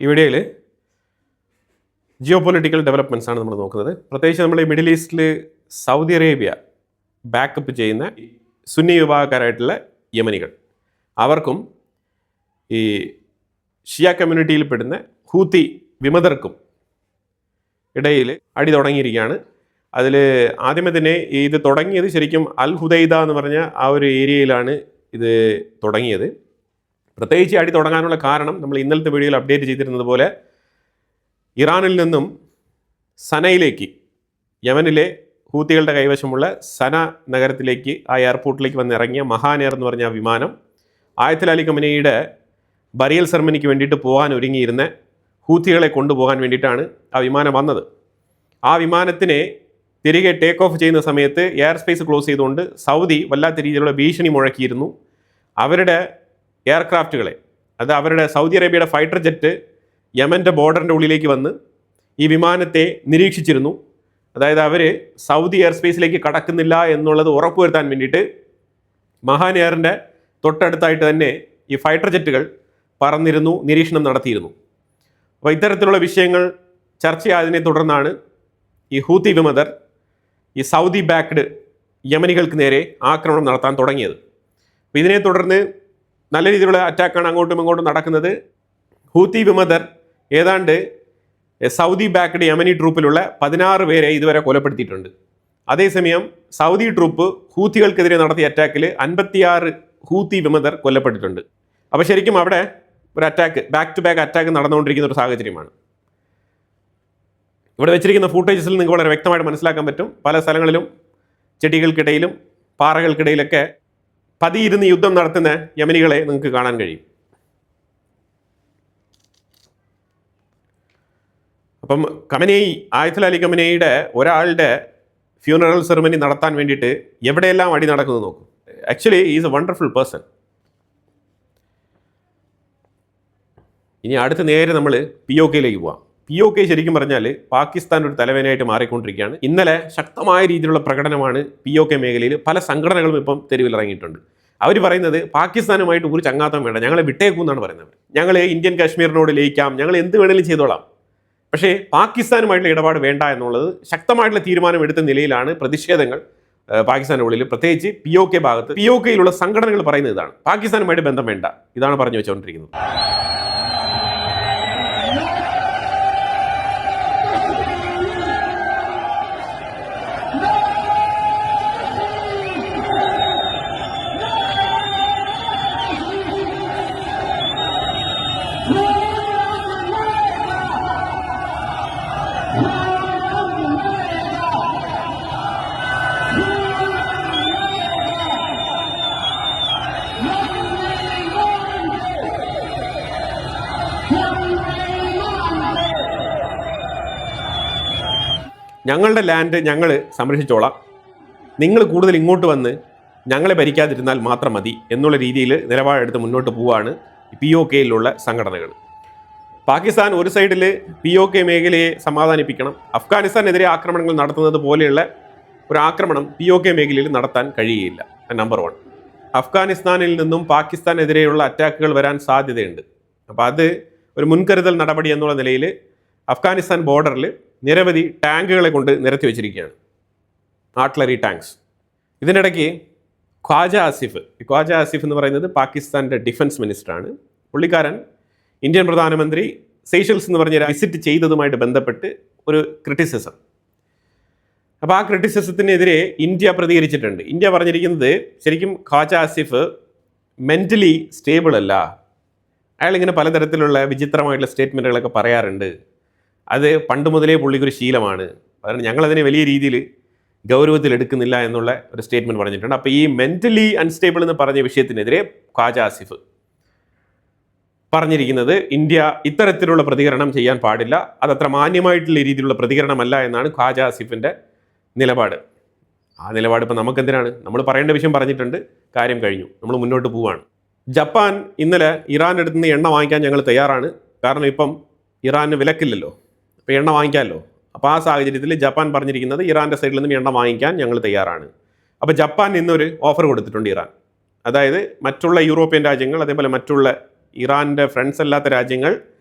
ഈ വീഡിയോയിൽ geo political developments ആണ് നമ്മൾ നോക്കുന്നത്. പ്രത്യേകിച്ച് നമ്മൾ ഈ മിഡിൽ ഈസ്റ്റിൽ സൗദി അറേബ്യ ബാക്കപ്പ് ചെയ്യുന്ന സുന്നി വിഭാഗക്കാരായിട്ടുള്ള യമനികൾ, അവർക്കും ഈ ഷിയ കമ്മ്യൂണിറ്റിയിൽ പെടുന്ന ഹൂത്തി വിമതർക്കും ഇടയിൽ അടി തുടങ്ങിയിരിക്കുകയാണ്. അതിൽ ആദ്യമേ തന്നെ ഇത് തുടങ്ങിയത് ശരിക്കും അൽ ഹുദൈദ എന്ന് പറഞ്ഞ ആ ഒരു ഏരിയയിലാണ് ഇത് തുടങ്ങിയത്. പ്രത്യേകിച്ച് അടി തുടങ്ങാനുള്ള കാരണം നമ്മൾ ഇന്നലത്തെ വീഡിയോയിൽ അപ്ഡേറ്റ് ചെയ്തിരുന്നത് പോലെ ഇറാനിൽ നിന്നും സനയിലേക്ക്, യമനിലെ ഹൂത്തികളുടെ കൈവശമുള്ള സന നഗരത്തിലേക്ക്, ആ എയർപോർട്ടിലേക്ക് വന്നിറങ്ങിയ മഹാൻ എയർ എന്ന് പറഞ്ഞ ആ വിമാനം ആയത്തുൽ അലി ഖമനയുടെ ബറിയൽ സെറമണിക്ക് വേണ്ടിയിട്ട് പോകാൻ ഒരുങ്ങിയിരുന്ന ഹൂത്തികളെ കൊണ്ടുപോകാൻ വേണ്ടിയിട്ടാണ് ആ വിമാനം വന്നത്. ആ വിമാനത്തിനെ തിരികെ ടേക്ക് ഓഫ് ചെയ്യുന്ന സമയത്ത് എയർ സ്പേസ് ക്ലോസ് ചെയ്തുകൊണ്ട് സൗദി വല്ലാത്ത രീതിയിലുള്ള ഭീഷണി മുഴക്കിയിരുന്നു. അവരുടെ എയർക്രാഫ്റ്റുകളെ, അത് അവരുടെ സൗദി അറേബ്യയുടെ ഫൈറ്റർ ജെറ്റ് യമൻ്റെ ബോർഡറിൻ്റെ ഉള്ളിലേക്ക് വന്ന് ഈ വിമാനത്തെ നിരീക്ഷിച്ചിരുന്നു. അതായത് അവർ സൗദി എയർ സ്പേസിലേക്ക് കടക്കുന്നില്ല എന്നുള്ളത് ഉറപ്പുവരുത്താൻ വേണ്ടിയിട്ട് മഹാൻ എയറിൻ്റെ തൊട്ടടുത്തായിട്ട് തന്നെ ഈ ഫൈറ്റർ ജെറ്റുകൾ പറന്നിരുന്നു, നിരീക്ഷണം നടത്തിയിരുന്നു. അപ്പോൾ ഇത്തരത്തിലുള്ള വിഷയങ്ങൾ ചർച്ചയായതിനെ തുടർന്നാണ് ഈ ഹൂത്തി വിമതർ ഈ സൗദി ബാക്ക്ഡ് യമനികൾക്ക് നേരെ ആക്രമണം നടത്താൻ തുടങ്ങിയത്. അപ്പോൾ ഇതിനെ തുടർന്ന് നല്ല രീതിയിലുള്ള അറ്റാക്കാണ് അങ്ങോട്ടും ഇങ്ങോട്ടും നടക്കുന്നത്. ഹൂത്തി വിമതർ ഏതാണ്ട് സൗദി ബാക്ക്ഡ് യമനി ട്രൂപ്പിലുള്ള 16 പേരെ ഇതുവരെ കൊലപ്പെടുത്തിയിട്ടുണ്ട്. അതേസമയം സൗദി ട്രൂപ്പ് ഹൂത്തികൾക്കെതിരെ നടത്തിയ അറ്റാക്കിൽ 56 ഹൂത്തി വിമതർ കൊല്ലപ്പെട്ടിട്ടുണ്ട്. അപ്പോൾ ശരിക്കും അവിടെ ഒരു attack, back to back attack നടന്നുകൊണ്ടിരിക്കുന്ന ഒരു സാഹചര്യമാണ്. ഇവിടെ വെച്ചിരിക്കുന്ന ഫൂട്ടേജസിൽ നിങ്ങൾക്ക് വളരെ വ്യക്തമായിട്ട് മനസ്സിലാക്കാൻ പറ്റും. പല സ്ഥലങ്ങളിലും ചെടികൾക്കിടയിലും പാറകൾക്കിടയിലൊക്കെ പതിയിരുന്ന് യുദ്ധം നടത്തുന്ന യമനികളെ നിങ്ങൾക്ക് കാണാൻ കഴിയും. അപ്പം ഖമനേയി, ആയത്തുൽ അലി ഖമനേയുടെ ഒരാളുടെ ഫ്യൂണറൽ സെറമണി നടത്താൻ വേണ്ടിയിട്ട് എവിടെയെല്ലാം അടി നടക്കുന്നത് നോക്കും. Actually is A wonderful person. ഇനി അടുത്ത് നേരെ നമ്മൾ POKയിലേക്ക് പോവാം. POK ശരിക്കും പറഞ്ഞാൽ പാകിസ്ഥാൻ ഒരു തലവേനയായിട്ട് മാറിക്കൊണ്ടിരിക്കുകയാണ്. ഇന്നലെ ശക്തമായ രീതിയിലുള്ള പ്രകടനമാണ് POK മേഖലയിൽ. പല സംഘടനകളും ഇപ്പം തെരുവിലിറങ്ങിയിട്ടുണ്ട്. അവർ പറയുന്നത് പാകിസ്ഥാനുമായിട്ട് ഒരു ചങ്ങാത്തം വേണ്ട, ഞങ്ങളെ വിട്ടേക്കും എന്നാണ് പറയുന്നത്. ഞങ്ങൾ ഇന്ത്യൻ കാശ്മീരിനോട് ലയിക്കാം, ഞങ്ങൾ എന്ത് വേണമെങ്കിലും ചെയ്തോളാം, പക്ഷേ പാകിസ്ഥാനുമായിട്ടുള്ള ഇടപാട് വേണ്ട എന്നുള്ളത് ശക്തമായിട്ടുള്ള തീരുമാനം എടുത്ത നിലയിലാണ് പ്രതിഷേധങ്ങൾ പാകിസ്ഥാൻ്റെ ഉള്ളിൽ, പ്രത്യേകിച്ച് POK ഭാഗത്ത്. POKയിലുള്ള സംഘടനകൾ പറയുന്നത് ഇതാണ്, പാകിസ്ഥാനുമായിട്ട് ബന്ധം വേണ്ട, ഇതാണ് പറഞ്ഞു വെച്ചുകൊണ്ടിരിക്കുന്നത്. ഞങ്ങളുടെ ലാൻഡ് ഞങ്ങൾ സംരക്ഷിച്ചോളാം, നിങ്ങൾ കൂടുതൽ ഇങ്ങോട്ട് വന്ന് ഞങ്ങളെ ഭരിക്കാതിരുന്നാൽ മാത്രം മതി എന്നുള്ള രീതിയിൽ നിലപാടെടുത്ത് മുന്നോട്ട് പോവുകയാണ് POKയിലുള്ള സംഘടനകൾ. പാകിസ്ഥാൻ ഒരു സൈഡിൽ POK മേഖലയെ സമാധാനിപ്പിക്കണം, അഫ്ഗാനിസ്ഥാനെതിരെ ആക്രമണങ്ങൾ നടത്തുന്നത് പോലെയുള്ള ഒരു ആക്രമണം POK മേഖലയിൽ നടത്താൻ കഴിയുകയില്ല. നമ്പർ 1. അഫ്ഗാനിസ്ഥാനിൽ നിന്നും പാകിസ്ഥാനെതിരെയുള്ള അറ്റാക്കുകൾ വരാൻ സാധ്യതയുണ്ട്. അപ്പോൾ അത് ഒരു മുൻകരുതൽ നടപടി എന്നുള്ള നിലയിൽ അഫ്ഗാനിസ്ഥാൻ ബോർഡറിൽ നിരവധി ടാങ്കുകളെ കൊണ്ട് നിരത്തി വെച്ചിരിക്കുകയാണ്, ആർട്ടിലറി ടാങ്ക്സ്. ഇതിനിടയ്ക്ക് ഖ്വാജ ആസിഫ് എന്ന് പറയുന്നത് പാകിസ്ഥാൻ്റെ ഡിഫൻസ് മിനിസ്റ്ററാണ്. പുള്ളിക്കാരൻ ഇന്ത്യൻ പ്രധാനമന്ത്രി സെയ്ഷൽസ് എന്ന് പറഞ്ഞ വിസിറ്റ് ചെയ്തതുമായിട്ട് ബന്ധപ്പെട്ട് ഒരു ക്രിറ്റിസിസം, അപ്പോൾ ആ ക്രിറ്റിസിസത്തിനെതിരെ ഇന്ത്യ പ്രതികരിച്ചിട്ടുണ്ട്. ഇന്ത്യ പറഞ്ഞിരിക്കുന്നത് ശരിക്കും ഖ്വാജ ആസിഫ് മെൻ്റലി സ്റ്റേബിൾ അല്ല, അയാളിങ്ങനെ പലതരത്തിലുള്ള വിചിത്രമായിട്ടുള്ള സ്റ്റേറ്റ്മെൻറ്റുകളൊക്കെ പറയാറുണ്ട്, അത് പണ്ട് മുതലേ പുള്ളിക്കൊരു ശീലമാണ്, കാരണം ഞങ്ങളതിനെ വലിയ രീതിയിൽ ഗൗരവത്തിൽ എടുക്കുന്നില്ല എന്നുള്ള ഒരു സ്റ്റേറ്റ്മെൻറ്റ് പറഞ്ഞിട്ടുണ്ട്. അപ്പോൾ ഈ മെൻ്റലി അൺസ്റ്റേബിൾ എന്ന് പറഞ്ഞ വിഷയത്തിനെതിരെ ഖ്വാജ ആസിഫ് പറഞ്ഞിരിക്കുന്നത് ഇന്ത്യ ഇത്തരത്തിലുള്ള പ്രതികരണം ചെയ്യാൻ പാടില്ല, അതത്ര മാന്യമായിട്ടുള്ള രീതിയിലുള്ള പ്രതികരണമല്ല എന്നാണ് ഖ്വാജ ആസിഫിൻ്റെ നിലപാട്. ആ നിലപാട് ഇപ്പോൾ നമുക്കെന്തിനാണ്, നമ്മൾ പറയേണ്ട വിഷയം പറഞ്ഞിട്ടുണ്ട്, കാര്യം കഴിഞ്ഞു, നമ്മൾ മുന്നോട്ട് പോവുകയാണ്. ജപ്പാൻ ഇന്നലെ ഇറാൻ്റെ അടുത്ത് നിന്ന് എണ്ണ വാങ്ങിക്കാൻ ഞങ്ങൾ തയ്യാറാണ്, കാരണം ഇപ്പം ഇറാന് വിലക്കില്ലല്ലോ, അപ്പോൾ എണ്ണ വാങ്ങിക്കാമല്ലോ. അപ്പോൾ ആ സാഹചര്യത്തിൽ ജപ്പാൻ പറഞ്ഞിരിക്കുന്നത് ഇറാൻ്റെ സൈഡിൽ നിന്നും എണ്ണ വാങ്ങിക്കാൻ ഞങ്ങൾ തയ്യാറാണ്. അപ്പോൾ ജപ്പാൻ ഇന്നൊരു ഓഫർ കൊടുത്തിട്ടുണ്ട് ഇറാൻ, അതായത് മറ്റുള്ള യൂറോപ്യൻ രാജ്യങ്ങൾ, അതേപോലെ മറ്റുള്ള ഇറാൻ്റെ ഫ്രണ്ട്സ് അല്ലാത്ത രാജ്യങ്ങൾ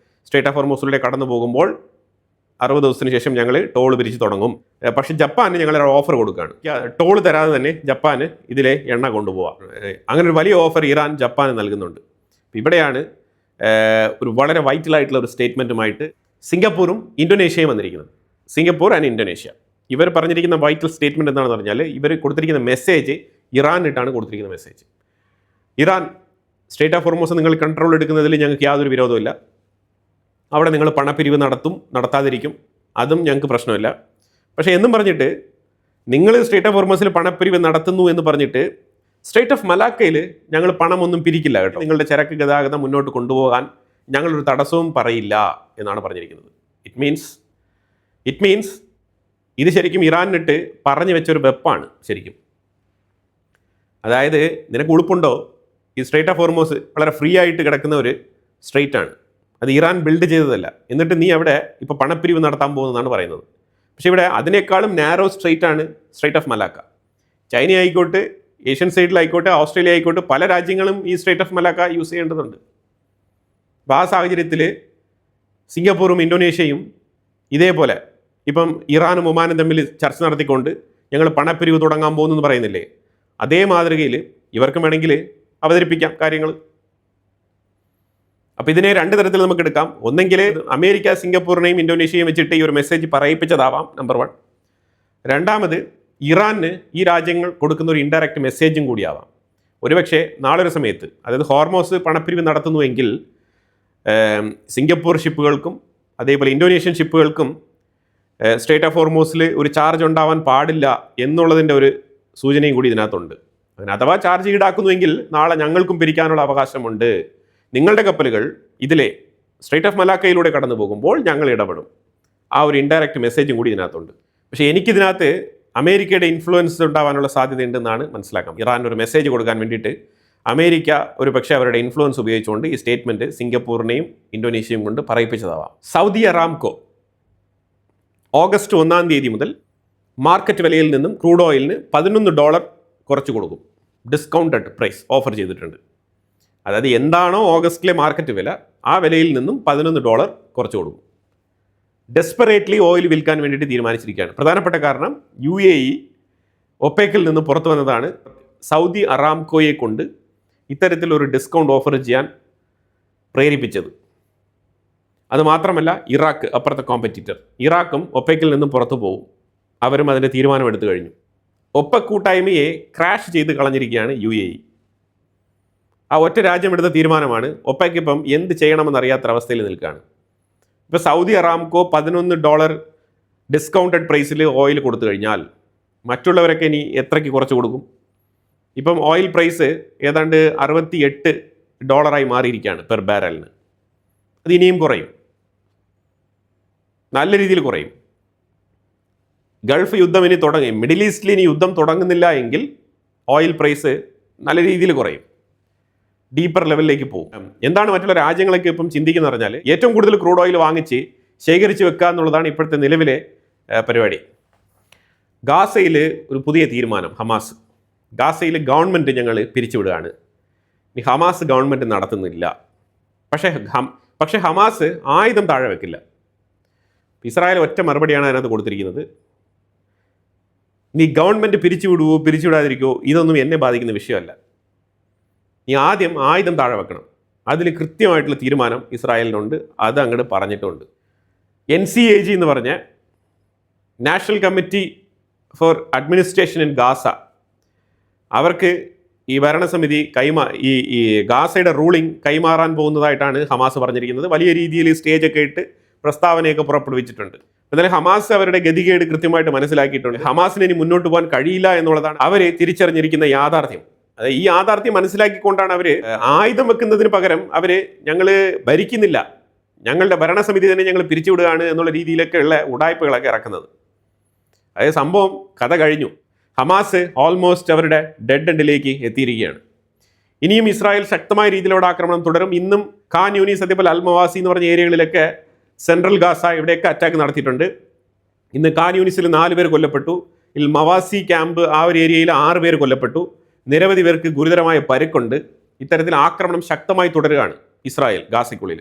സ്ട്രേറ്റ് ഓഫ് ഹോർമൂസിലൂടെ കടന്നു പോകുമ്പോൾ 60 ദിവസത്തിന് ശേഷം ഞങ്ങൾ ടോൾ പിരിച്ച് തുടങ്ങും. പക്ഷേ ജപ്പാന് ഞങ്ങൾ ഓഫർ കൊടുക്കുകയാണ്. ടോൾ തരാതെ തന്നെ ജപ്പാന് ഇതിലെ എണ്ണ കൊണ്ടുപോകാം. അങ്ങനെ ഒരു വലിയ ഓഫർ ഇറാൻ ജപ്പാന് നൽകുന്നുണ്ട്. ഇവിടെയാണ് ഒരു വളരെ വൈറ്റലായിട്ടുള്ള ഒരു സ്റ്റേറ്റ്മെൻറ്റുമായിട്ട് സിംഗപ്പൂരും ഇന്തോനേഷ്യയും വന്നിരിക്കുന്നത്. സിംഗപ്പൂർ ആൻഡ് ഇന്തോനേഷ്യ ഇവർ പറഞ്ഞിരിക്കുന്ന വൈറ്റൽ സ്റ്റേറ്റ്മെൻറ്റ് എന്താണെന്ന് പറഞ്ഞാൽ, ഇവർ കൊടുത്തിരിക്കുന്ന മെസ്സേജ് ഇറാനിട്ടാണ് കൊടുത്തിരിക്കുന്ന message. Iran straight of Hormuz നിങ്ങൾ കൺട്രോൾ എടുക്കുന്നതിൽ ഞങ്ങൾക്ക് യാതൊരു വിരോധമില്ല. അവിടെ നിങ്ങൾ പണപ്പിരിവ് നടത്താതിരിക്കും, അതും ഞങ്ങൾക്ക് പ്രശ്നമില്ല. പക്ഷേ എന്നും പറഞ്ഞിട്ട് നിങ്ങൾ സ്ട്രേറ്റ് ഓഫ് ഹോർമൂസിൽ പണപ്പിരിവ് നടത്തുന്നു എന്ന് പറഞ്ഞിട്ട് സ്ട്രേറ്റ് ഓഫ് മലാക്കയിൽ ഞങ്ങൾ പണമൊന്നും പിരിക്കില്ല കേട്ടോ, നിങ്ങളുടെ ചരക്ക് ഗതാഗതം മുന്നോട്ട് കൊണ്ടുപോകാൻ ഞങ്ങളൊരു തടസ്സവും പറയില്ല എന്നാണ് പറഞ്ഞിരിക്കുന്നത്. ഇറ്റ് മീൻസ് ഇത് ശരിക്കും ഇറാനിട്ട് പറഞ്ഞു വെച്ചൊരു വെപ്പാണ് ശരിക്കും. അതായത് നിനക്ക് ഉളുപ്പുണ്ടോ, ഈ സ്ട്രേറ്റ് ഓഫ് ഹോർമൂസ് വളരെ ഫ്രീ ആയിട്ട് കിടക്കുന്ന ഒരു സ്ട്രേറ്റ് ആണ്, അത് ഇറാൻ ബിൽഡ് ചെയ്തതല്ല, എന്നിട്ട് നീ അവിടെ ഇപ്പോൾ പണപ്പിരിവ് നടത്താൻ പോകുന്നതാണ് പറയുന്നത്. പക്ഷേ ഇവിടെ അതിനേക്കാളും നാരോ സ്ട്രേറ്റ് ആണ് സ്ട്രേറ്റ് ഓഫ് മലാക്ക. ചൈന ആയിക്കോട്ടെ, ഏഷ്യൻ സൈഡിലായിക്കോട്ടെ, ഓസ്ട്രേലിയ ആയിക്കോട്ടെ, പല രാജ്യങ്ങളും ഈ സ്ട്രേറ്റ് ഓഫ് മലാക്ക യൂസ് ചെയ്യേണ്ടതുണ്ട്. അപ്പോൾ ആ സാഹചര്യത്തിൽ സിംഗപ്പൂറും ഇന്തോനേഷ്യയും ഇതേപോലെ ഇപ്പം ഇറാനും ഒമാനും തമ്മിൽ ചർച്ച നടത്തിക്കൊണ്ട് ഞങ്ങൾ പണപ്പിരിവ് തുടങ്ങാൻ പോകുന്നു പറയുന്നില്ലേ, അതേ മാതൃകയിൽ ഇവർക്കും വേണമെങ്കിൽ അവതരിപ്പിക്കാം കാര്യങ്ങൾ. അപ്പോൾ ഇതിനെ രണ്ട് തരത്തിൽ നമുക്ക് എടുക്കാം. ഒന്നെങ്കിൽ അമേരിക്ക സിംഗപ്പൂരിനെയും ഇന്തോനേഷ്യയും വെച്ചിട്ട് ഈ ഒരു മെസ്സേജ് പറയിപ്പിച്ചതാവാം, നമ്പർ 1. രണ്ടാമത് ഇറാന് ഈ രാജ്യങ്ങൾ കൊടുക്കുന്ന ഒരു ഇൻഡയറക്റ്റ് മെസ്സേജും കൂടിയാവാം. ഒരുപക്ഷെ നാളൊരു സമയത്ത്, അതായത് ഹോർമോസ് പണപ്പിരിവ് നടത്തുന്നുവെങ്കിൽ സിംഗപ്പൂർ ഷിപ്പുകൾക്കും അതേപോലെ ഇന്തോനേഷ്യൻ ഷിപ്പുകൾക്കും സ്ട്രേറ്റ് ഓഫ് ഹോർമൂസിൽ ഒരു ചാർജ് ഉണ്ടാവാൻ പാടില്ല എന്നുള്ളതിൻ്റെ ഒരു സൂചനയും കൂടി ഇതിനകത്തുണ്ട്. അങ്ങനെ അഥവാ ചാർജ് ഈടാക്കുന്നുവെങ്കിൽ നാളെ ഞങ്ങൾക്കും പിരിക്കാനുള്ള അവകാശമുണ്ട്. നിങ്ങളുടെ കപ്പലുകൾ ഇതിലെ സ്ട്രേറ്റ് ഓഫ് മലാക്കയിലൂടെ കടന്നു പോകുമ്പോൾ ഞങ്ങൾ ഇടപെടും. ആ ഒരു ഇൻഡയറക്റ്റ് മെസ്സേജും കൂടി ഇതിനകത്തുണ്ട്. പക്ഷേ എനിക്കിതിനകത്ത് അമേരിക്കയുടെ ഇൻഫ്ലുവൻസ് ഉണ്ടാവാനുള്ള സാധ്യതയുണ്ടെന്നാണ് മനസ്സിലാക്കാം. ഇറാൻ ഒരു മെസ്സേജ് കൊടുക്കാൻ വേണ്ടിയിട്ട് അമേരിക്ക ഒരു പക്ഷേ അവരുടെ ഇൻഫ്ലുവൻസ് ഉപയോഗിച്ചുകൊണ്ട് ഈ സ്റ്റേറ്റ്മെൻറ്റ് സിംഗപ്പൂരിനെയും ഇന്തോനേഷ്യയും കൊണ്ട് പറയിപ്പിച്ചതാവാം. സൗദി അറാംകോ ഓഗസ്റ്റ് 1-ാം തീയതി മുതൽ മാർക്കറ്റ് വിലയിൽ നിന്നും ക്രൂഡ് ഓയിലിന് $11 കുറച്ച് കൊടുക്കും. ഡിസ്കൗണ്ടഡ് പ്രൈസ് ഓഫർ ചെയ്തിട്ടുണ്ട്. അതായത് എന്താണോ ഓഗസ്റ്റിലെ മാർക്കറ്റ് വില, ആ വിലയിൽ നിന്നും $11 കുറച്ച് കൊടുക്കും. ഡെസ്പറേറ്റ്ലി ഓയിൽ വിൽക്കാൻ വേണ്ടിയിട്ട് തീരുമാനിച്ചിരിക്കുകയാണ്. പ്രധാനപ്പെട്ട കാരണം UAE ഒപെക്കിൽ നിന്ന് പുറത്തു വന്നതാണ് സൗദി അറാംകോയെ കൊണ്ട് ഇത്തരത്തിലൊരു ഡിസ്കൗണ്ട് ഓഫർ ചെയ്യാൻ പ്രേരിപ്പിച്ചത്. അതുമാത്രമല്ല ഇറാഖ്, അപ്പുറത്തെ കോമ്പറ്റീറ്റർ ഇറാഖും ഒപെക്കിൽ നിന്നും പുറത്തു പോകും. അവരും അതിൻ്റെ തീരുമാനമെടുത്തു കഴിഞ്ഞു. ഒപെക് കൂട്ടായ്മയെ ക്രാഷ് ചെയ്ത് കളഞ്ഞിരിക്കുകയാണ് UAE. ആ ഒറ്റ രാജ്യം എടുത്ത തീരുമാനമാണ്. ഒപെക് ഇപ്പം എന്ത് ചെയ്യണമെന്നറിയാത്ത അവസ്ഥയിൽ നിൽക്കുകയാണ്. ഇപ്പോൾ സൗദി അറാംകോ $11 ഡിസ്കൗണ്ടഡ് പ്രൈസിൽ ഓയിൽ കൊടുത്തു കഴിഞ്ഞാൽ മറ്റുള്ളവരൊക്കെ ഇനി എത്രയ്ക്ക് കുറച്ച് കൊടുക്കും? ഇപ്പം ഓയിൽ പ്രൈസ് ഏതാണ്ട് $68 മാറിയിരിക്കുകയാണ് പെർ ബാരലിന്. അത് ഇനിയും കുറയും, നല്ല രീതിയിൽ കുറയും. ഗൾഫ് യുദ്ധം ഇനി തുടങ്ങി, മിഡിൽ ഈസ്റ്റിൽ ഇനി യുദ്ധം തുടങ്ങുന്നില്ല എങ്കിൽ ഓയിൽ പ്രൈസ് നല്ല രീതിയിൽ കുറയും, ഡീപ്പർ ലെവലിലേക്ക് പോകും. എന്താണ് മറ്റുള്ള രാജ്യങ്ങളൊക്കെ ഇപ്പം ചിന്തിക്കുന്നത് പറഞ്ഞാൽ, ഏറ്റവും കൂടുതൽ ക്രൂഡ് ഓയിൽ വാങ്ങിച്ച് ശേഖരിച്ച് വെക്കുക എന്നുള്ളതാണ് ഇപ്പോഴത്തെ നിലവിലെ പരിപാടി. ഗാസയിൽ ഒരു പുതിയ തീരുമാനം. ഗാസയിൽ ഗവൺമെൻറ് ഞങ്ങൾ പിരിച്ചുവിടുകയാണ്. ഇനി ഹമാസ് ഗവൺമെൻറ് നടത്തുന്നില്ല. പക്ഷേ ഹമാസ് ആയുധം താഴെ വെക്കില്ല. ഇസ്രായേൽ ഒറ്റ മറുപടിയാണ് അതിനകത്ത് കൊടുത്തിരിക്കുന്നത്. നീ ഗവൺമെൻറ് പിരിച്ചുവിടുവോ പിരിച്ചുവിടാതിരിക്കുമോ ഇതൊന്നും എന്നെ ബാധിക്കുന്ന വിഷയമല്ല. നീ ആദ്യം ആയുധം താഴെ വെക്കണം. അതിൽ കൃത്യമായിട്ടുള്ള തീരുമാനം ഇസ്രായേലിനുണ്ട്. അത് അങ്ങോട്ട് പറഞ്ഞിട്ടുണ്ട്. NCAG എന്ന് പറഞ്ഞ national committee for administration in Gaza, അവർക്ക് ഈ ഭരണസമിതി ഈ ഗാസയുടെ റൂളിംഗ് കൈമാറാൻ പോകുന്നതായിട്ടാണ് ഹമാസ് പറഞ്ഞിരിക്കുന്നത്. വലിയ രീതിയിൽ സ്റ്റേജൊക്കെ ഇട്ട് പ്രസ്താവനയൊക്കെ പുറപ്പെടുവിച്ചിട്ടുണ്ട്. എന്നാലും ഹമാസ് അവരുടെ ഗതികേട് കൃത്യമായിട്ട് മനസ്സിലാക്കിയിട്ടുണ്ട്. ഹമാസിന് ഇനി മുന്നോട്ട് പോകാൻ കഴിയില്ല എന്നുള്ളതാണ് അവർ തിരിച്ചറിഞ്ഞിരിക്കുന്ന യാഥാർത്ഥ്യം. അതായത് ഈ യാഥാർത്ഥ്യം മനസ്സിലാക്കിക്കൊണ്ടാണ് അവർ ആയുധം വെക്കുന്നതിന് പകരം ഞങ്ങൾ ഭരിക്കുന്നില്ല, ഞങ്ങളുടെ ഭരണസമിതി തന്നെ ഞങ്ങൾ പിരിച്ചുവിടുകയാണ് എന്നുള്ള രീതിയിലൊക്കെ ഉള്ള ഉടായ്പകളൊക്കെ ഇറക്കുന്നത്. അതായത് സംഭവം കഥ കഴിഞ്ഞു. ഹമാസ് ഓൾമോസ്റ്റ് അവരുടെ ഡെഡ് എൻഡിലേക്ക് എത്തിയിരിക്കുകയാണ്. ഇനിയും ഇസ്രായേൽ ശക്തമായ രീതിയിലുള്ള ആക്രമണം തുടരും. ഇന്നും ഖാൻ യൂനിസ് അതേപോലെ അൽ മവാസി എന്ന് പറഞ്ഞ ഏരിയകളിലൊക്കെ സെൻട്രൽ ഗാസ ഇവിടെയൊക്കെ അറ്റാക്ക് നടത്തിയിട്ടുണ്ട്. ഇന്ന് ഖാൻ യൂനിസിൽ 4 പേർ കൊല്ലപ്പെട്ടു. മവാസി ക്യാമ്പ് ആ ഒരു ഏരിയയിൽ 6 പേർ കൊല്ലപ്പെട്ടു. നിരവധി പേർക്ക് ഗുരുതരമായ പരുക്കുണ്ട്. ഇത്തരത്തിൽ ആക്രമണം ശക്തമായി തുടരുകയാണ് ഇസ്രായേൽ ഗാസയ്ക്കുള്ളിൽ.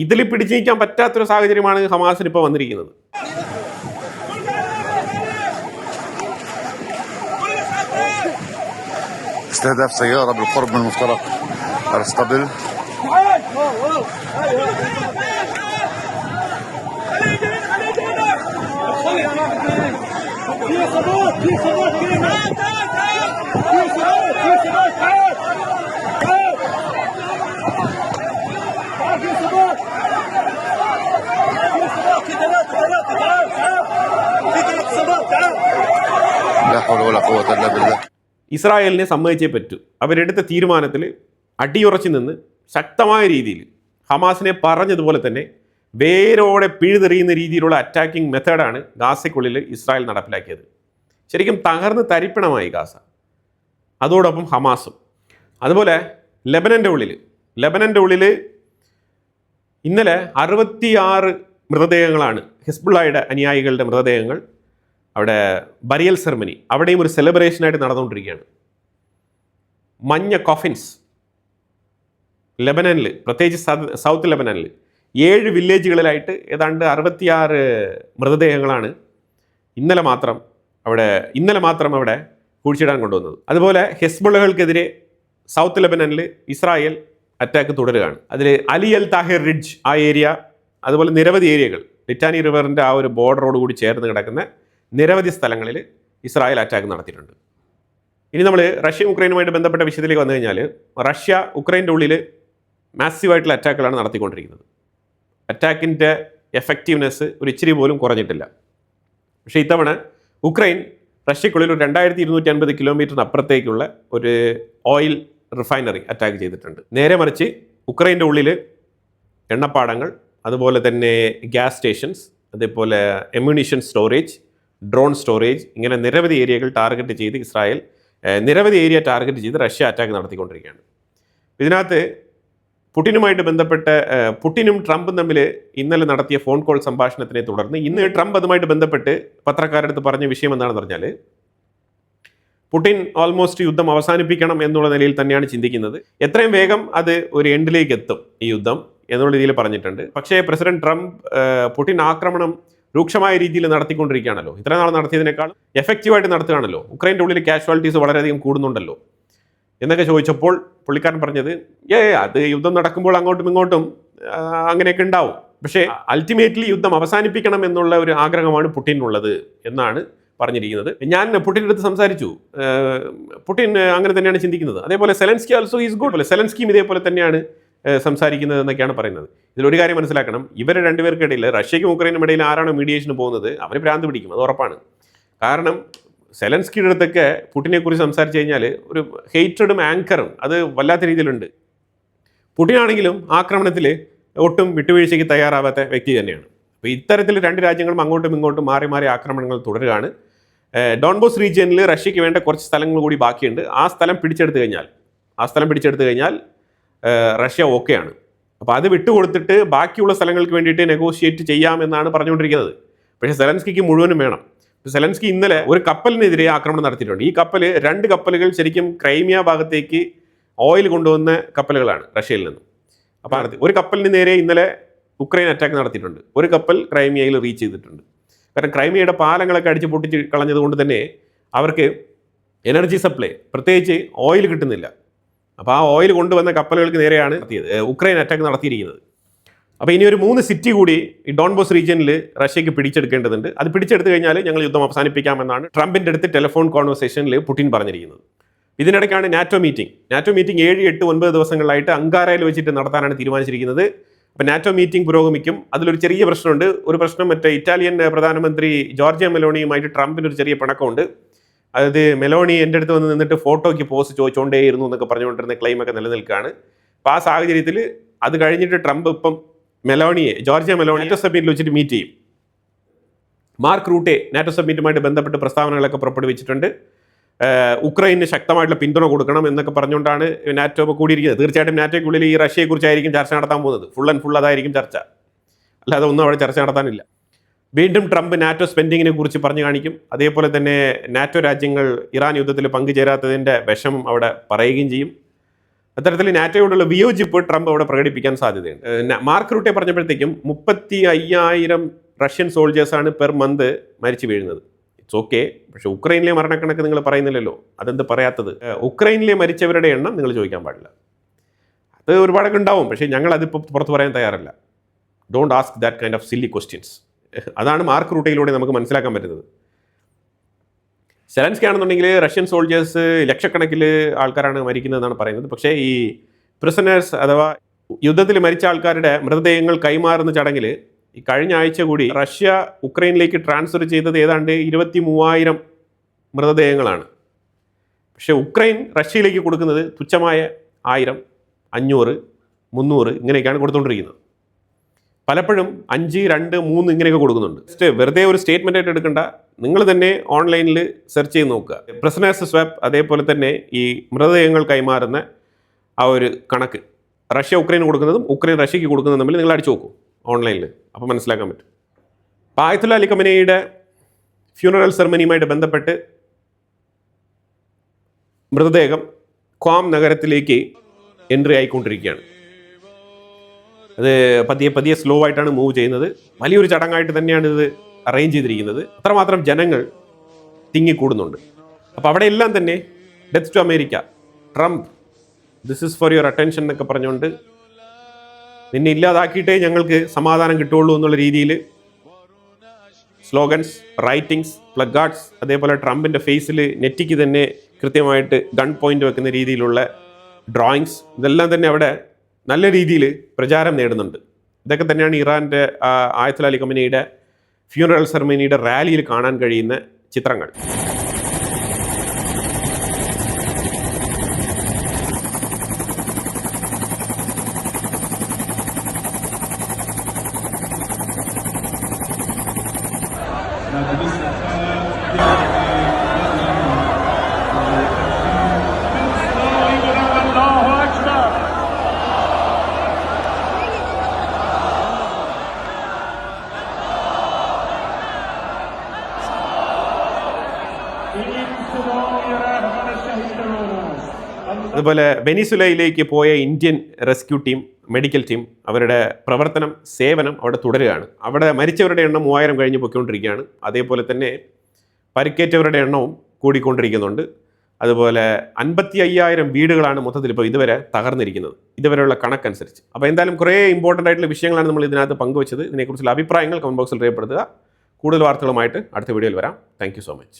ഇതിൽ പിടിച്ചു നീക്കാൻ പറ്റാത്തൊരു സാഹചര്യമാണ് ഹമാസിന് ഇപ്പോൾ വന്നിരിക്കുന്നത്. استهداف سيارة بالقرب من مفترق أرسطبل. لا حول ولا قوة إلا بالله. ഇസ്രായേലിനെ സമ്മതിച്ചേ പറ്റൂ. അവരെടുത്ത തീരുമാനത്തിൽ അടിയുറച്ചു നിന്ന് ശക്തമായ രീതിയിൽ ഹമാസിനെ പറഞ്ഞതുപോലെ തന്നെ വേരോടെ പിഴുതെറിയുന്ന രീതിയിലുള്ള അറ്റാക്കിംഗ് മെത്തേഡാണ് ഗാസയ്ക്കുള്ളിൽ ഇസ്രായേൽ നടപ്പിലാക്കിയത്. ശരിക്കും തകർന്ന് തരിപ്പണമായി ഗാസ, അതോടൊപ്പം ഹമാസും. അതുപോലെ ലെബനൻ്റെ ഉള്ളിൽ ഇന്നലെ 66 മൃതദേഹങ്ങളാണ് ഹിസ്ബുള്ളയുടെ അനുയായികളുടെ മൃതദേഹങ്ങൾ. അവിടെ ബരിയൽ സെറമണി, അവിടെയും ഒരു സെലിബ്രേഷനായിട്ട് നടന്നുകൊണ്ടിരിക്കുകയാണ്. മഞ്ഞ കോഫിൻസ് ലെബനനിൽ, പ്രത്യേകിച്ച് സൗത്ത് ലെബനനിൽ 7 വില്ലേജുകളിലായിട്ട് ഏതാണ്ട് 66 മൃതദേഹങ്ങളാണ് ഇന്നലെ മാത്രം അവിടെ കുഴിച്ചിടാൻ കൊണ്ടുവന്നത്. അതുപോലെ ഹെസ്ബുള്ളകൾക്കെതിരെ സൗത്ത് ലെബനനിൽ ഇസ്രായേൽ അറ്റാക്ക് തുടരുകയാണ്. അതിൽ അലി അൽ താഹിർ റിഡ്ജ് ആ ഏരിയ, അതുപോലെ നിരവധി ഏരിയകൾ ലിറ്റാനി റിവറിൻ്റെ ആ ഒരു ബോർഡറോട് കൂടി ചേർന്ന് കിടക്കുന്ന നിരവധി സ്ഥലങ്ങളിൽ ഇസ്രായേൽ അറ്റാക്ക് നടത്തിയിട്ടുണ്ട്. ഇനി നമ്മൾ റഷ്യ ഉക്രൈനുമായിട്ട് ബന്ധപ്പെട്ട വിഷയത്തിലേക്ക് വന്നു കഴിഞ്ഞാൽ, റഷ്യ ഉക്രൈൻ്റെ ഉള്ളിൽ മാസീവായിട്ടുള്ള അറ്റാക്കുകളാണ് നടത്തിക്കൊണ്ടിരിക്കുന്നത്. അറ്റാക്കിൻ്റെ എഫക്റ്റീവ്നെസ് ഒരു ഇച്ചിരി പോലും കുറഞ്ഞിട്ടില്ല. പക്ഷേ ഇത്തവണ ഉക്രൈൻ റഷ്യക്കുള്ളിൽ ഒരു 2250 കിലോമീറ്ററിന് അപ്പുറത്തേക്കുള്ള ഒരു ഓയിൽ റിഫൈനറി അറ്റാക്ക് ചെയ്തിട്ടുണ്ട്. നേരെ മറിച്ച് ഉക്രൈൻ്റെ ഉള്ളിൽ എണ്ണപ്പാടങ്ങൾ, അതുപോലെ തന്നെ ഗ്യാസ് സ്റ്റേഷൻസ്, അതേപോലെ എമ്യൂണിഷൻ സ്റ്റോറേജ്, ഡ്രോൺ സ്റ്റോറേജ്, ഇങ്ങനെ നിരവധി ഏരിയകൾ ടാർഗറ്റ് ചെയ്ത് ഇസ്രായേൽ നിരവധി ഏരിയ ടാർഗറ്റ് ചെയ്ത് റഷ്യ അറ്റാക്ക് നടത്തിക്കൊണ്ടിരിക്കുകയാണ്. ഇതിനകത്ത് പുടിനുമായിട്ട് ബന്ധപ്പെട്ട് പുടിനും ട്രംപും തമ്മിൽ ഇന്നലെ നടത്തിയ ഫോൺ കോൾ സംഭാഷണത്തിനെ തുടർന്ന് ഇന്ന് ട്രംപ് അതുമായിട്ട് ബന്ധപ്പെട്ട് പത്രക്കാരുടെ അടുത്ത് പറഞ്ഞ വിഷയം എന്താണെന്ന് പറഞ്ഞാൽ, പുടിൻ ഓൾമോസ്റ്റ് യുദ്ധം അവസാനിപ്പിക്കണം എന്നുള്ള നിലയിൽ തന്നെയാണ് ചിന്തിക്കുന്നത്. എത്രയും വേഗം അത് ഒരു എൻഡിലേക്ക് എത്തും ഈ യുദ്ധം എന്നുള്ള രീതിയിൽ പറഞ്ഞിട്ടുണ്ട്. പക്ഷേ പ്രസിഡന്റ് ട്രംപ് പുടിൻ ആക്രമണം രൂക്ഷമായ രീതിയിൽ നടത്തിക്കൊണ്ടിരിക്കുകയാണല്ലോ, ഇത്ര നാൾ നടത്തിയതിനേക്കാൾ എഫക്റ്റീവായിട്ട് നടത്തുകയാണല്ലോ, ഉക്രൈൻ്റെ ഉള്ളിൽ കാഷ്വാലിറ്റീസ് വളരെയധികം കൂടുന്നുണ്ടല്ലോ എന്നൊക്കെ ചോദിച്ചപ്പോൾ പുള്ളിക്കാരൻ പറഞ്ഞത്, അത് യുദ്ധം നടക്കുമ്പോൾ അങ്ങോട്ടും ഇങ്ങോട്ടും അങ്ങനെയൊക്കെ ഉണ്ടാവും, പക്ഷേ അൾട്ടിമേറ്റ്ലി യുദ്ധം അവസാനിപ്പിക്കണം എന്നുള്ള ഒരു ആഗ്രഹമാണ് പുടിനുള്ളത് എന്നാണ് പറഞ്ഞിരിക്കുന്നത്. ഞാൻ പുടിൻ്റെ അടുത്ത് സംസാരിച്ചു, പുടിൻ അങ്ങനെ തന്നെയാണ് ചിന്തിക്കുന്നത്. അതേപോലെ സെലൻസ്കി ആൾസോ ഈസ് ഗുഡ്, സെലൻസ്കിയും ഇതേപോലെ തന്നെയാണ് സംസാരിക്കുന്നത് എന്നൊക്കെയാണ് പറയുന്നത്. ഇതിലൊരു കാര്യം മനസ്സിലാക്കണം, ഇവരെ രണ്ടുപേർക്കിടയിൽ, റഷ്യയ്ക്കും ഉക്രൈനും ഇടയിൽ ആരാണോ മീഡിയേഷന് പോകുന്നത് അവന് ഭ്രാന്ത് പിടിക്കും, അത് ഉറപ്പാണ്. കാരണം സെലൻസ്കിയുടെ അടുത്തൊക്കെ പുടിനെ കുറിച്ച് സംസാരിച്ചു കഴിഞ്ഞാൽ ഒരു ഹെയ്റ്റഡും ആങ്കറും അത് വല്ലാത്ത രീതിയിലുണ്ട്. പുടിനാണെങ്കിലും ആക്രമണത്തിൽ ഒട്ടും വിട്ടുവീഴ്ചയ്ക്ക് തയ്യാറാവാത്ത വ്യക്തി തന്നെയാണ്. അപ്പോൾ ഇത്തരത്തിൽ രണ്ട് രാജ്യങ്ങളും അങ്ങോട്ടും ഇങ്ങോട്ടും മാറി മാറി ആക്രമണങ്ങൾ തുടരുകയാണ്. ഡോൺബോസ് റീജിയനിൽ റഷ്യയ്ക്ക് വേണ്ട കുറച്ച് സ്ഥലങ്ങൾ കൂടി ബാക്കിയുണ്ട്. ആ സ്ഥലം പിടിച്ചെടുത്ത് കഴിഞ്ഞാൽ റഷ്യ ഓക്കെയാണ്. അപ്പോൾ അത് വിട്ടുകൊടുത്തിട്ട് ബാക്കിയുള്ള സ്ഥലങ്ങൾക്ക് വേണ്ടിയിട്ട് നെഗോഷിയേറ്റ് ചെയ്യാമെന്നാണ് പറഞ്ഞുകൊണ്ടിരിക്കുന്നത്. പക്ഷേ സെലൻസ്കിക്ക് മുഴുവനും വേണം. സെലൻസ്കി ഇന്നലെ ഒരു കപ്പലിനെതിരെ ആക്രമണം നടത്തിയിട്ടുണ്ട്. ഈ കപ്പൽ 2 കപ്പലുകൾ ശരിക്കും ക്രൈമിയ ഭാഗത്തേക്ക് ഓയിൽ കൊണ്ടുവന്ന കപ്പലുകളാണ് റഷ്യയിൽ നിന്ന്. അപ്പോൾ ഒരു കപ്പലിന് നേരെ ഇന്നലെ ഉക്രൈൻ അറ്റാക്ക് നടത്തിയിട്ടുണ്ട്. ഒരു കപ്പൽ ക്രൈമിയയിൽ റീച്ച് ചെയ്തിട്ടുണ്ട്. കാരണം ക്രൈമിയയുടെ പാലങ്ങളൊക്കെ അടിച്ച് പൊട്ടിച്ച് കളഞ്ഞത് കൊണ്ട് തന്നെ അവർക്ക് എനർജി സപ്ലൈ, പ്രത്യേകിച്ച് ഓയിൽ കിട്ടുന്നില്ല. അപ്പോൾ ആ ഓയിൽ കൊണ്ടുവന്ന കപ്പലുകൾക്ക് നേരെയാണ് ഉക്രൈൻ അറ്റാക്ക് നടത്തിയിരിക്കുന്നത്. അപ്പോൾ ഇനി ഒരു 3 സിറ്റി കൂടി ഈ ഡോൺബോസ് റീജിയനിൽ റഷ്യയ്ക്ക് പിടിച്ചെടുക്കേണ്ടതുണ്ട്. അത് പിടിച്ചെടുത്ത് കഴിഞ്ഞാൽ ഞങ്ങൾ യുദ്ധം അവസാനിപ്പിക്കാമെന്നാണ് ട്രംപിൻ്റെ അടുത്ത് ടെലിഫോൺ കോൺവെർസേഷനിൽ പുടിൻ പറഞ്ഞിരിക്കുന്നത്. ഇതിനിടയ്ക്കാണ് നാറ്റോ മീറ്റിംഗ് 7, 8, 9 ദിവസങ്ങളിലായിട്ട് അങ്കാരയിൽ വെച്ചിട്ട് നടത്താനാണ് തീരുമാനിച്ചിരിക്കുന്നത്. അപ്പോൾ നാറ്റോ മീറ്റിംഗ് പുരോഗമിക്കും. അതിലൊരു ചെറിയ പ്രശ്നമുണ്ട്. ഒരു പ്രശ്നം മറ്റേ ഇറ്റാലിയൻ പ്രധാനമന്ത്രി ജോർജിയ മെലോണിയുമായിട്ട് ട്രംപിന് ഒരു ചെറിയ പിണക്കമുണ്ട്. അതായത് മെലോണി എൻ്റെ അടുത്ത് വന്ന് നിന്നിട്ട് ഫോട്ടോയ്ക്ക് പോസ്റ്റ് ചോദിച്ചുകൊണ്ടേയിരുന്നു എന്നൊക്കെ പറഞ്ഞുകൊണ്ടിരുന്ന ക്ലെയിമൊക്കെ നിലനിൽക്കുകയാണ്. അപ്പോൾ ആ സാഹചര്യത്തിൽ അത് കഴിഞ്ഞിട്ട് ട്രംപ് ഇപ്പം ജോർജിയ മെലോണി നാറ്റോ സബ്മിറ്റിൽ വെച്ചിട്ട് മീറ്റ് ചെയ്യും. മാർക്ക് റൂട്ടെ നാറ്റോ സബ്മിറ്റുമായിട്ട് ബന്ധപ്പെട്ട് പ്രസ്താവനകളൊക്കെ പുറപ്പെടുവിച്ചിട്ടുണ്ട്. ഉക്രൈന് ശക്തമായിട്ടുള്ള പിന്തുണ കൊടുക്കണം എന്നൊക്കെ പറഞ്ഞുകൊണ്ടാണ് നാറ്റോ കൂടിയിരിക്കുന്നത്. തീർച്ചയായിട്ടും നാറ്റോയ്ക്കുള്ളിൽ ഈ റഷ്യയെക്കുറിച്ചായിരിക്കും ചർച്ച നടത്താൻ പോകുന്നത്. ഫുൾ ആൻഡ് ഫുൾ അതായിരിക്കും ചർച്ച, അല്ലാതെ ഒന്നും അവിടെ ചർച്ച നടത്താനില്ല. വീണ്ടും ട്രംപ് നാറ്റോ സ്പെൻഡിങ്ങിനെ കുറിച്ച് പറഞ്ഞു കാണിക്കും. അതേപോലെ തന്നെ നാറ്റോ രാജ്യങ്ങൾ ഇറാൻ യുദ്ധത്തിൽ പങ്കുചേരാത്തതിൻ്റെ വിഷമം അവിടെ പറയുകയും ചെയ്യും. അത്തരത്തിൽ നാറ്റോയോടുള്ള വിയോജിപ്പ് ട്രംപ് അവിടെ പ്രകടിപ്പിക്കാൻ സാധ്യതയുണ്ട്. മാർക്ക് റൂട്ടെ പറഞ്ഞപ്പോഴത്തേക്കും 35,000 റഷ്യൻ സോൾജേഴ്സാണ് പെർ മന്ത് മരിച്ചു വീഴുന്നത്. It's okay. പക്ഷേ ഉക്രൈനിലെ മരണക്കണക്ക് നിങ്ങൾ പറയുന്നില്ലല്ലോ. അതെന്ത് പറയാത്തത്? ഉക്രൈനിലെ മരിച്ചവരുടെ എണ്ണം നിങ്ങൾ ചോദിക്കാൻ പാടില്ല. അത് ഒരുപാടൊക്കെ ഉണ്ടാവും, പക്ഷേ ഞങ്ങൾ അതിപ്പോൾ പുറത്ത് പറയാൻ തയ്യാറല്ല. Don't ask that kind of silly questions. അതാണ് മാർക്ക് റൂട്ടയിലൂടെ നമുക്ക് മനസ്സിലാക്കാൻ പറ്റുന്നത്. സെലൻസ്കി ആണെന്നുണ്ടെങ്കിൽ റഷ്യൻ സോൾജേഴ്സ് ലക്ഷക്കണക്കിൽ ആൾക്കാരാണ് മരിക്കുന്നതെന്നാണ് പറയുന്നത്. പക്ഷേ ഈ പ്രിസണേഴ്സ് അഥവാ യുദ്ധത്തിൽ മരിച്ച ആൾക്കാരുടെ മൃതദേഹങ്ങൾ കൈമാറുന്ന ചടങ്ങിൽ ഈ കഴിഞ്ഞ ആഴ്ച കൂടി റഷ്യ ഉക്രൈനിലേക്ക് ട്രാൻസ്ഫർ ചെയ്തത് ഏതാണ്ട് 23,000 മൃതദേഹങ്ങളാണ്. പക്ഷേ ഉക്രൈൻ റഷ്യയിലേക്ക് കൊടുക്കുന്നത് തുച്ഛമായ 1000, 500, 300 ഇങ്ങനെയൊക്കെയാണ് കൊടുത്തുകൊണ്ടിരിക്കുന്നത്. പലപ്പോഴും 5, 2, 3 ഇങ്ങനെയൊക്കെ കൊടുക്കുന്നുണ്ട്. വെറുതെ ഒരു സ്റ്റേറ്റ്മെൻ്റ് ആയിട്ട് എടുക്കേണ്ട, നിങ്ങൾ തന്നെ ഓൺലൈനിൽ സെർച്ച് ചെയ്ത് നോക്കുക. പ്രിസണേഴ്സ് സ്വാപ്പ്, അതേപോലെ തന്നെ ഈ മൃതദേഹങ്ങൾ കൈമാറുന്ന ആ ഒരു കണക്ക് റഷ്യ ഉക്രൈന് കൊടുക്കുന്നതും ഉക്രൈൻ റഷ്യക്ക് കൊടുക്കുന്നതും തമ്മിൽ നിങ്ങൾ അടിച്ചു നോക്കൂ ഓൺലൈനിൽ. അപ്പോൾ മനസ്സിലാക്കാൻ പറ്റും. അപ്പോൾ ആയത്തുള്ള അലി ഖമനേയിയുടെ ഫ്യൂണറൽ സെറമണിയുമായിട്ട് ബന്ധപ്പെട്ട് മൃതദേഹം ക്വാം നഗരത്തിലേക്ക് എൻട്രി ആയിക്കൊണ്ടിരിക്കുകയാണ്. അത് പതിയെ സ്ലോ ആയിട്ടാണ് മൂവ് ചെയ്യുന്നത്. വലിയൊരു ചടങ്ങായിട്ട് തന്നെയാണ് ഇത് അറേഞ്ച് ചെയ്തിരിക്കുന്നത്. അത്രമാത്രം ജനങ്ങൾ തിങ്ങിക്കൂടുന്നുണ്ട്. അപ്പോൾ അവിടെയെല്ലാം തന്നെ death to America, Trump, this is for your attention എന്നൊക്കെ പറഞ്ഞുകൊണ്ട് നിന്നെ ഇല്ലാതാക്കിയിട്ടേ ഞങ്ങൾക്ക് സമാധാനം കിട്ടുള്ളൂ എന്നുള്ള രീതിയിൽ സ്ലോഗൻസ്, റൈറ്റിങ്സ്, പ്ലഗാർഡ്സ്, അതേപോലെ ട്രംപിൻ്റെ ഫേസിൽ നെറ്റിക്ക് തന്നെ കൃത്യമായിട്ട് ഗൺ പോയിന്റ് വെക്കുന്ന രീതിയിലുള്ള ഡ്രോയിങ്സ്, ഇതെല്ലാം തന്നെ അവിടെ നല്ല രീതിയിൽ പ്രചാരം നേടുന്നുണ്ട്. ഇതൊക്കെ തന്നെയാണ് ഇറാൻ്റെ ആയത്തുള്ള അലി ഖമനേയിയുടെ ഫ്യൂണറൽ സെറമണിയുടെ റാലിയിൽ കാണാൻ കഴിയുന്ന ചിത്രങ്ങൾ. അതുപോലെ വെനിസുലയിലേക്ക് പോയ Indian rescue team, medical team, അവരുടെ പ്രവർത്തനം, സേവനം അവിടെ തുടരുകയാണ്. അവിടെ മരിച്ചവരുടെ എണ്ണം 3000 കഴിഞ്ഞ് പൊയ്ക്കൊണ്ടിരിക്കുകയാണ്. അതേപോലെ തന്നെ പരിക്കേറ്റവരുടെ എണ്ണവും കൂടിക്കൊണ്ടിരിക്കുന്നുണ്ട്. അതുപോലെ 55,000 വീടുകളാണ് മൊത്തത്തിൽ ഇപ്പോൾ ഇതുവരെ തകർന്നിരിക്കുന്നത്, ഇതുവരെയുള്ള കണക്കനുസരിച്ച്. അപ്പോൾ എന്തായാലും കുറേ ഇമ്പോർട്ടൻ്റ് ആയിട്ടുള്ള വിഷയങ്ങളാണ് നമ്മൾ ഇതിനകത്ത് പങ്കുവച്ചത്. ഇതിനെക്കുറിച്ചുള്ള അഭിപ്രായങ്ങൾ കമൻറ്റ് ബോക്സിൽ രേഖപ്പെടുത്തുക. കൂടുതൽ വാർത്തകളുമായിട്ട് അടുത്ത വീഡിയോയിൽ വരാം. Thank you so much.